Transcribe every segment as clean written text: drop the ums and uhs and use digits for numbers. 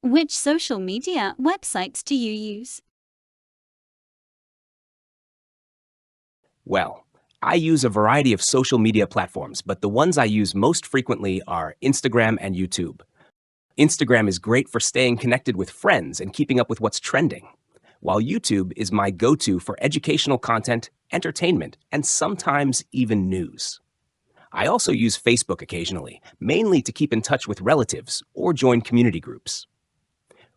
Which social media websites do you use? Well, I use a variety of social media platforms, but the ones I use most frequently are Instagram and YouTube. Instagram is great for staying connected with friends and keeping up with what's trending, while YouTube is my go-to for educational content, entertainment, and sometimes even news. I also use Facebook occasionally, mainly to keep in touch with relatives or join community groups.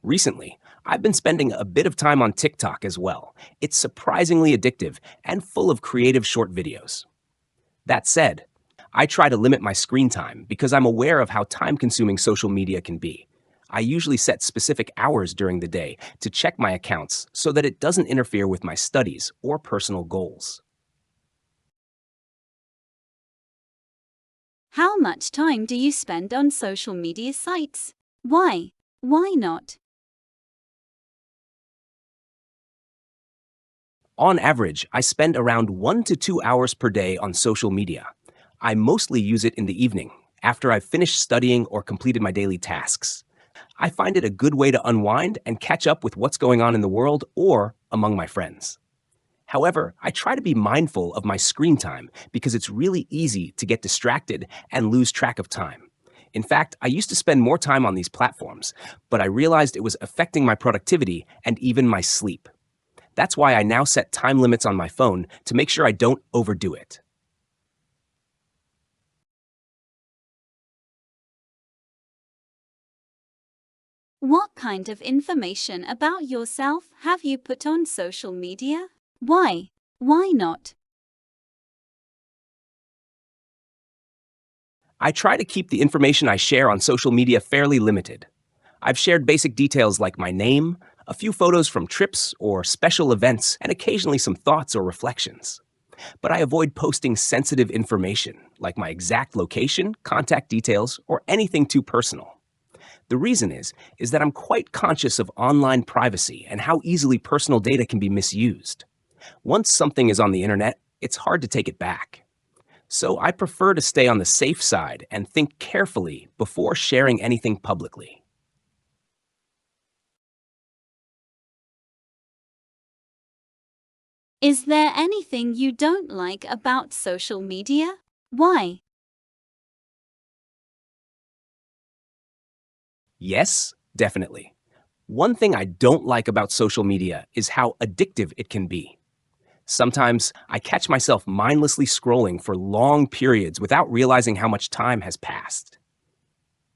Recently, I've been spending a bit of time on TikTok as well. It's surprisingly addictive and full of creative short videos. That said, I try to limit my screen time because I'm aware of how time-consuming social media can be. I usually set specific hours during the day to check my accounts so that it doesn't interfere with my studies or personal goals. How much time do you spend on social media sites? Why? Why not? On average, I spend around 1 to 2 hours per day on social media. I mostly use it in the evening, after I've finished studying or completed my daily tasks. I find it a good way to unwind and catch up with what's going on in the world or among my friends. However, I try to be mindful of my screen time because it's really easy to get distracted and lose track of time. In fact, I used to spend more time on these platforms, but I realized it was affecting my productivity and even my sleep. That's why I now set time limits on my phone to make sure I don't overdo it. What kind of information about yourself have you put on social media? Why? Why not? I try to keep the information I share on social media fairly limited. I've shared basic details like my name, a few photos from trips or special events, and occasionally some thoughts or reflections. But I avoid posting sensitive information like my exact location, contact details, or anything too personal. The reason is that I'm quite conscious of online privacy and how easily personal data can be misused. Once something is on the internet, it's hard to take it back. So I prefer to stay on the safe side and think carefully before sharing anything publicly. Is there anything you don't like about social media? Why? Yes, definitely. One thing I don't like about social media is how addictive it can be. Sometimes I catch myself mindlessly scrolling for long periods without realizing how much time has passed.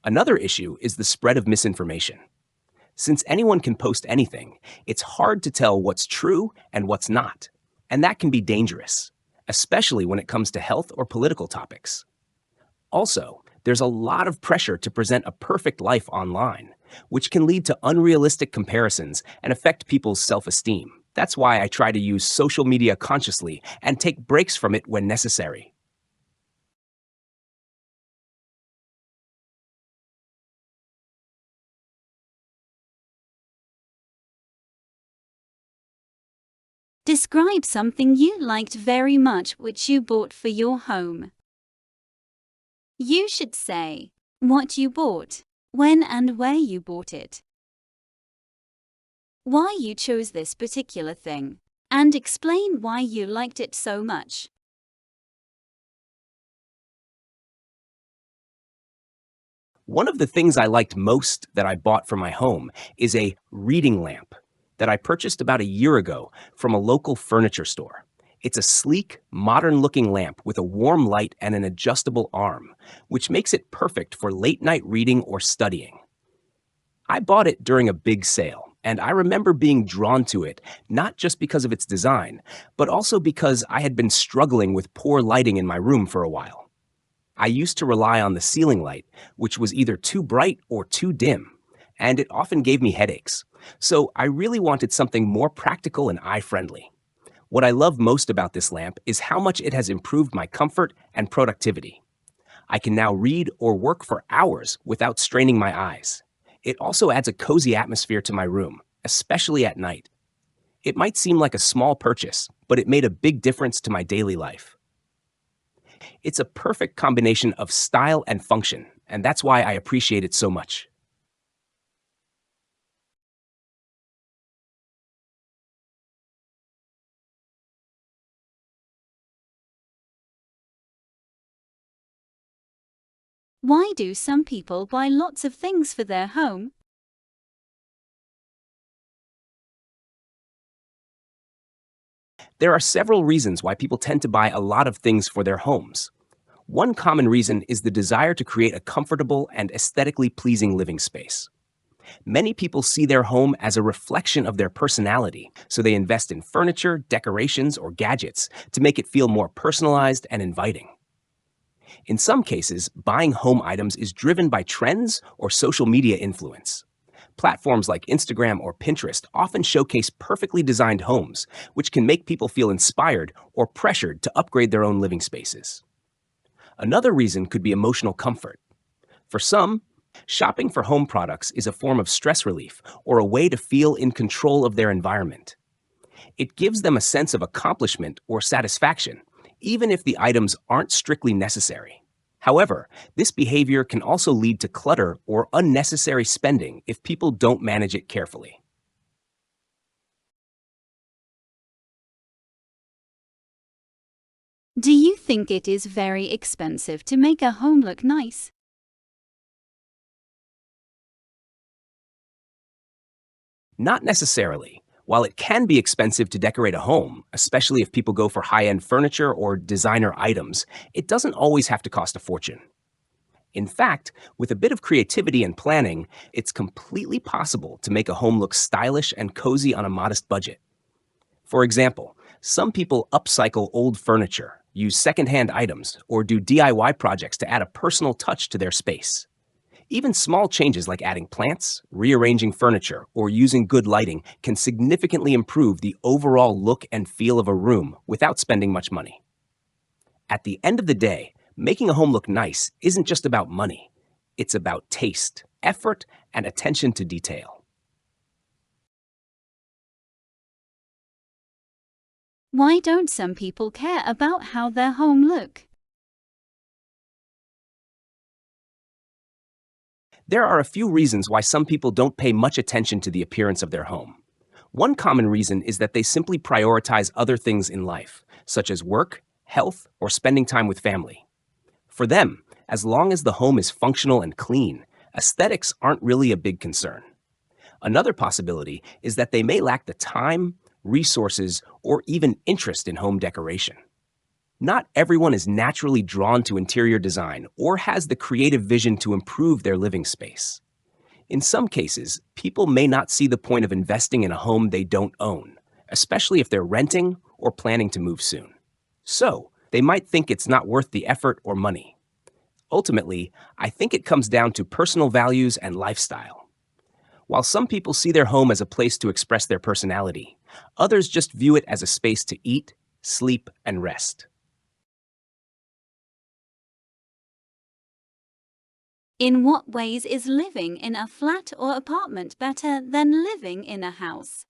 Another issue is the spread of misinformation. Since anyone can post anything, it's hard to tell what's true and what's not. And that can be dangerous, especially when it comes to health or political topics. Also, there's a lot of pressure to present a perfect life online, which can lead to unrealistic comparisons and affect people's self-esteem. That's why I try to use social media consciously and take breaks from it when necessary. Describe something you liked very much which you bought for your home. You should say what you bought, when and where you bought it, why you chose this particular thing, and explain why you liked it so much. One of the things I liked most that I bought for my home is a reading lamp that I purchased about a year ago from a local furniture store. It's a sleek, modern-looking lamp with a warm light and an adjustable arm, which makes it perfect for late-night reading or studying. I bought it during a big sale, and I remember being drawn to it not just because of its design, but also because I had been struggling with poor lighting in my room for a while. I used to rely on the ceiling light, which was either too bright or too dim, and it often gave me headaches. So I really wanted something more practical and eye-friendly. What I love most about this lamp is how much it has improved my comfort and productivity. I can now read or work for hours without straining my eyes. It also adds a cozy atmosphere to my room, especially at night. It might seem like a small purchase, but it made a big difference to my daily life. It's a perfect combination of style and function, and that's why I appreciate it so much. Why do some people buy lots of things for their home? There are several reasons why people tend to buy a lot of things for their homes. One common reason is the desire to create a comfortable and aesthetically pleasing living space. Many people see their home as a reflection of their personality, so they invest in furniture, decorations, or gadgets to make it feel more personalized and inviting. In some cases, buying home items is driven by trends or social media influence. Platforms like Instagram or Pinterest often showcase perfectly designed homes, which can make people feel inspired or pressured to upgrade their own living spaces. Another reason could be emotional comfort. For some, shopping for home products is a form of stress relief or a way to feel in control of their environment. It gives them a sense of accomplishment or satisfaction, even if the items aren't strictly necessary. However, this behavior can also lead to clutter or unnecessary spending if people don't manage it carefully. Do you think it is very expensive to make a home look nice? Not necessarily. While it can be expensive to decorate a home, especially if people go for high-end furniture or designer items, it doesn't always have to cost a fortune. In fact, with a bit of creativity and planning, it's completely possible to make a home look stylish and cozy on a modest budget. For example, some people upcycle old furniture, use secondhand items, or do DIY projects to add a personal touch to their space. Even small changes like adding plants, rearranging furniture, or using good lighting can significantly improve the overall look and feel of a room without spending much money. At the end of the day, making a home look nice isn't just about money. It's about taste, effort, and attention to detail. Why don't some people care about how their home look? There are a few reasons why some people don't pay much attention to the appearance of their home. One common reason is that they simply prioritize other things in life, such as work, health, or spending time with family. For them, as long as the home is functional and clean, aesthetics aren't really a big concern. Another possibility is that they may lack the time, resources, or even interest in home decoration. Not everyone is naturally drawn to interior design or has the creative vision to improve their living space. In some cases, people may not see the point of investing in a home they don't own, especially if they're renting or planning to move soon. So, they might think it's not worth the effort or money. Ultimately, I think it comes down to personal values and lifestyle. While some people see their home as a place to express their personality, others just view it as a space to eat, sleep, and rest. In what ways is living in a flat or apartment better than living in a house?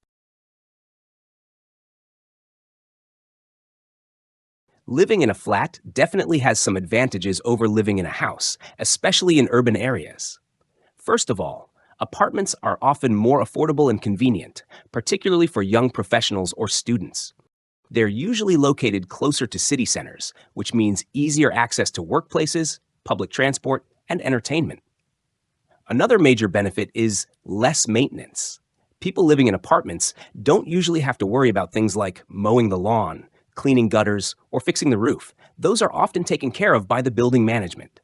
Living in a flat definitely has some advantages over living in a house, especially in urban areas. First of all, apartments are often more affordable and convenient, particularly for young professionals or students. They're usually located closer to city centers, which means easier access to workplaces, public transport, and entertainment. Another major benefit is less maintenance. People living in apartments don't usually have to worry about things like mowing the lawn, cleaning gutters, or fixing the roof. Those are often taken care of by the building management.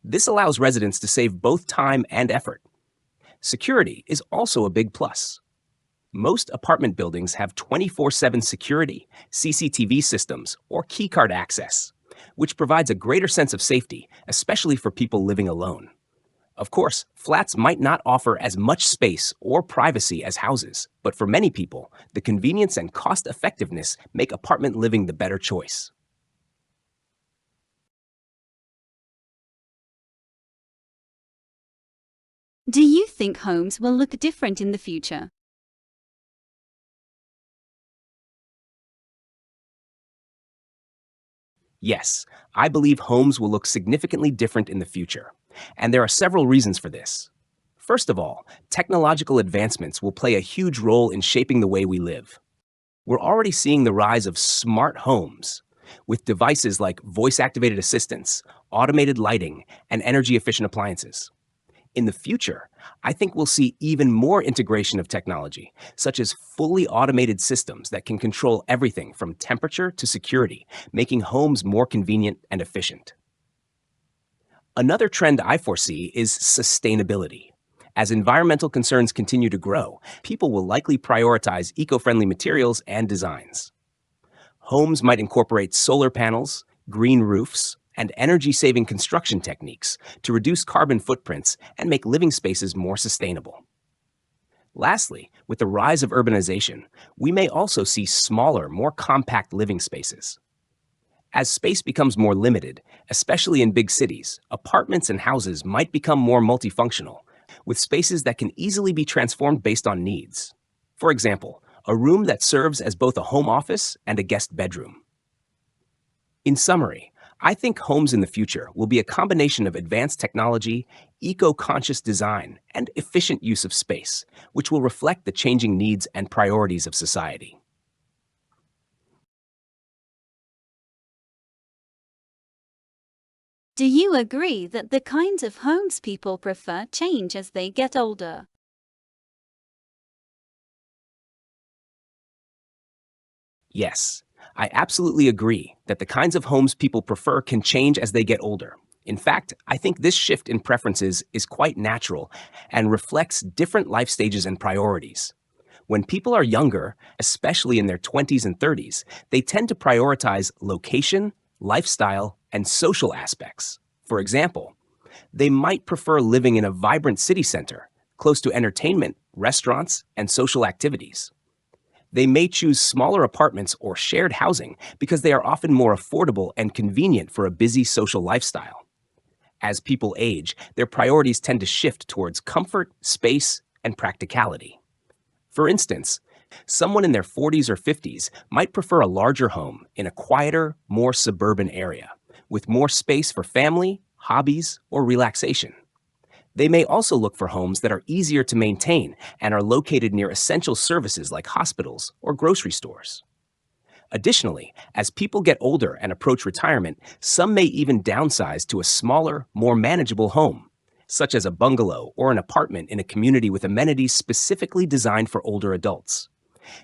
This allows residents to save both time and effort. Security is also a big plus. Most apartment buildings have 24/7 security, CCTV systems, or keycard access, which provides a greater sense of safety, especially for people living alone. Of course, flats might not offer as much space or privacy as houses, but for many people, the convenience and cost-effectiveness make apartment living the better choice. Do you think homes will look different in the future? Yes, I believe homes will look significantly different in the future, and there are several reasons for this. First of all, technological advancements will play a huge role in shaping the way we live. We're already seeing the rise of smart homes. with devices like voice-activated assistants, automated lighting, and energy-efficient appliances. In the future, I think we'll see even more integration of technology, such as fully automated systems that can control everything from temperature to security, making homes more convenient and efficient. Another trend I foresee is sustainability. As environmental concerns continue to grow, people will likely prioritize eco-friendly materials and designs. Homes might incorporate solar panels, green roofs, and energy-saving construction techniques to reduce carbon footprints and make living spaces more sustainable. Lastly, with the rise of urbanization, we may also see smaller, more compact living spaces. As space becomes more limited, especially in big cities, apartments and houses might become more multifunctional, with spaces that can easily be transformed based on needs. For example, a room that serves as both a home office and a guest bedroom. In summary, I think homes in the future will be a combination of advanced technology, eco-conscious design, and efficient use of space, which will reflect the changing needs and priorities of society. Do you agree that the kinds of homes people prefer change as they get older? Yes, I absolutely agree that the kinds of homes people prefer can change as they get older. In fact, I think this shift in preferences is quite natural and reflects different life stages and priorities. When people are younger, especially in their 20s and 30s, they tend to prioritize location, lifestyle, and social aspects. For example, they might prefer living in a vibrant city center, close to entertainment, restaurants, and social activities. They may choose smaller apartments or shared housing because they are often more affordable and convenient for a busy social lifestyle. As people age, their priorities tend to shift towards comfort, space, and practicality. For instance, someone in their 40s or 50s might prefer a larger home in a quieter, more suburban area, with more space for family, hobbies, or relaxation. They may also look for homes that are easier to maintain and are located near essential services like hospitals or grocery stores. Additionally, as people get older and approach retirement, some may even downsize to a smaller, more manageable home, such as a bungalow or an apartment in a community with amenities specifically designed for older adults.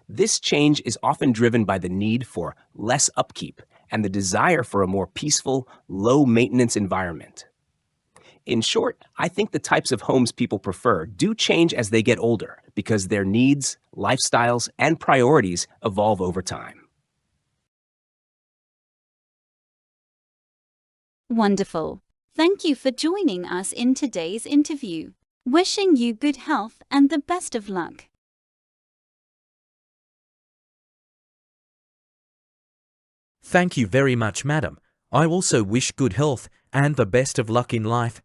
This change is often driven by the need for less upkeep and the desire for a more peaceful, low-maintenance environment. In short, I think the types of homes people prefer do change as they get older because their needs, lifestyles, and priorities evolve over time. Wonderful. Thank you for joining us in today's interview. Wishing you good health and the best of luck. Thank you very much, madam. I also wish good health and the best of luck in life.